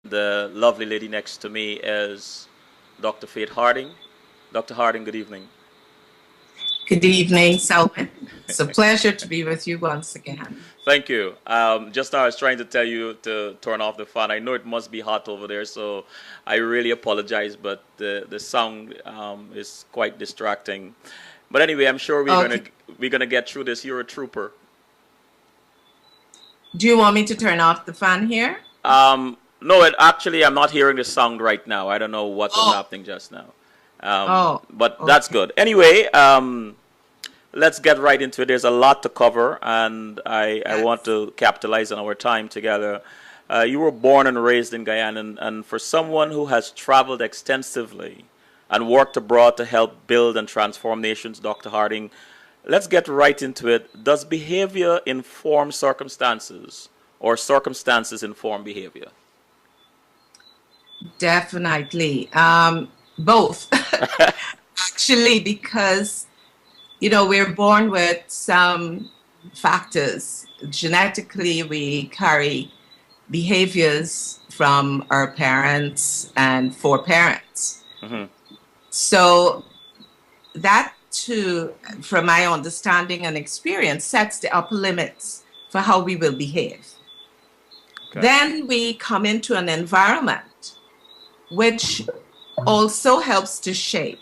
The lovely lady next to me is Dr. Faith Harding. Dr. Harding, good evening. Good evening, Selwyn. It's a pleasure to be with you once again. Thank you. Just now I was trying to tell you to turn off the fan. I know it must be hot over there, so I really apologize, but the sound is quite distracting. But anyway, I'm sure we're gonna get through this. You're a trooper. Do you want me to turn off the fan here? No, actually, I'm not hearing the sound right now. I don't know what was happening just now. But that's good. Anyway, let's get right into it. There's a lot to cover, and I want to capitalize on our time together. You were born and raised in Guyana, and for someone who has traveled extensively and worked abroad to help build and transform nations, Dr. Harding, let's get right into it. Does behavior inform circumstances, or circumstances inform behavior? Definitely. Both. Actually, because, we're born with some factors. Genetically, we carry behaviors from our parents and for parents. Mm-hmm. So that, too, from my understanding and experience, sets the upper limits for how we will behave. Okay. Then we come into an environment which also helps to shape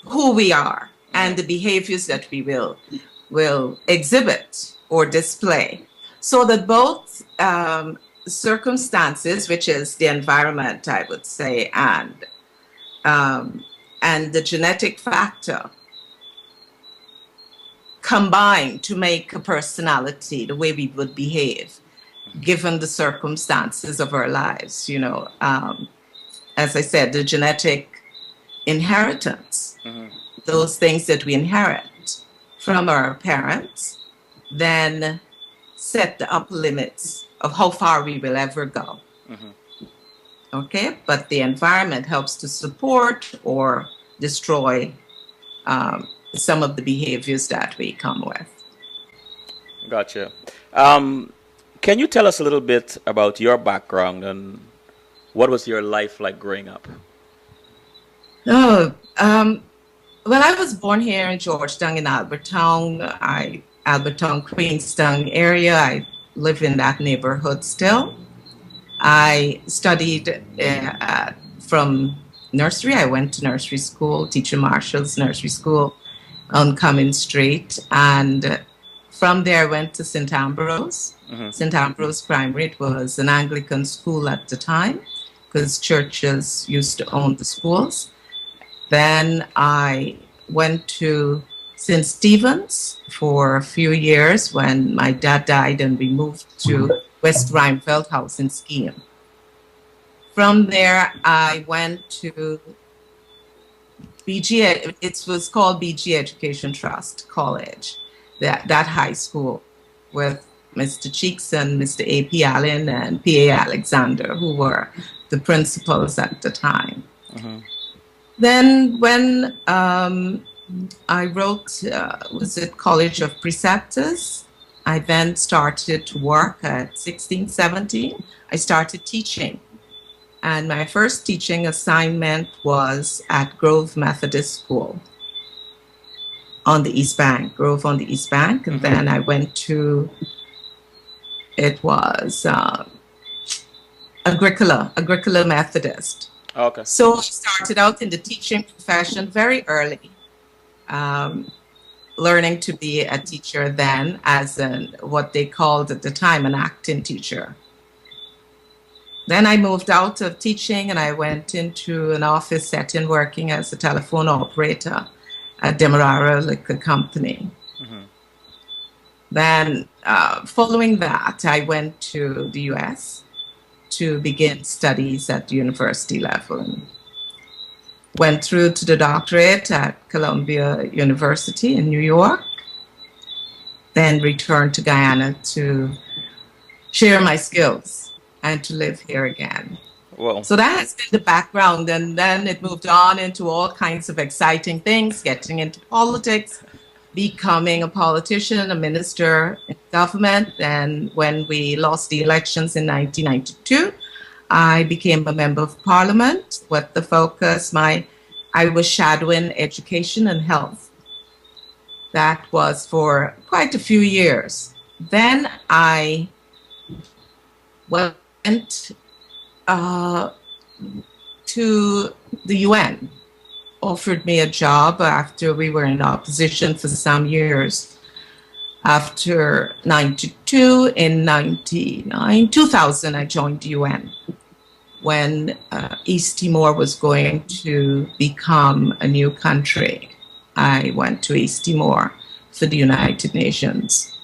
who we are and the behaviors that we will exhibit or display. So that both circumstances, which is the environment, I would say, and the genetic factor combine to make a personality, the way we would behave, given the circumstances of our lives, as I said, the genetic inheritance, those things that we inherit from our parents, then set the upper limits of how far we will ever go. Okay, but the environment helps to support or destroy some of the behaviors that we come with. Gotcha. Can you tell us a little bit about your background and what was your life like growing up? Well, I was born here in Georgetown, in Albertown, Queenstown area. I live in that neighborhood still. I studied from nursery. I went to nursery school, Teacher Marshall's nursery school on Cummins Street. And from there, I went to St. Ambrose. St. Ambrose Primary. It was an Anglican school at the time because churches used to own the schools. Then I went to St. Stephen's for a few years when my dad died, and we moved to West Rheinfeld House in Skeem. From there, I went to BG, it was called BG Education Trust College, that high school with Mr. Cheeks and Mr. A.P. Allen and P.A. Alexander, who were the principals at the time. Then when I wrote, was it College of Preceptors, I then started to work at 16, 17. I started teaching. And my first teaching assignment was at Grove Methodist School on the East Bank, Grove on the East Bank. And then I went to, it was Agricola Methodist. Okay. So I started out in the teaching profession very early. learning to be a teacher then as what they called at the time an acting teacher. Then I moved out of teaching and I went into an office setting working as a telephone operator at Demerara Liquor Company. Mm-hmm. Then following that, I went to the US to begin studies at university level. Went through to the doctorate at Columbia University in New York, then returned to Guyana to share my skills and to live here again. Well, so that has been the background, and then it moved on into all kinds of exciting things, getting into politics, becoming a politician, a minister in government. And when we lost the elections in 1992, I became a member of parliament with the focus, I was shadowing education and health. That was for quite a few years. Then I went to the UN, offered me a job after we were in opposition for some years. After 92, in 2000, I joined the UN when East Timor was going to become a new country. I went to East Timor for the United Nations.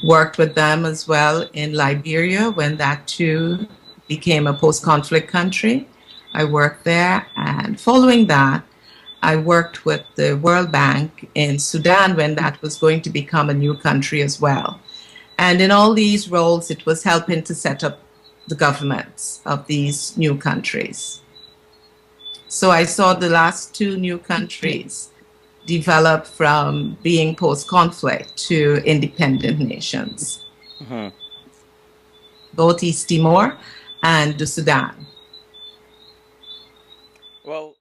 Worked with them as well in Liberia when that too became a post-conflict country. I worked there, and following that, I worked with the World Bank in Sudan when that was going to become a new country as well. And in all these roles, it was helping to set up the governments of these new countries. So I saw the last two new countries develop from being post-conflict to independent nations. Mm-hmm. Both East Timor and the Sudan. Well,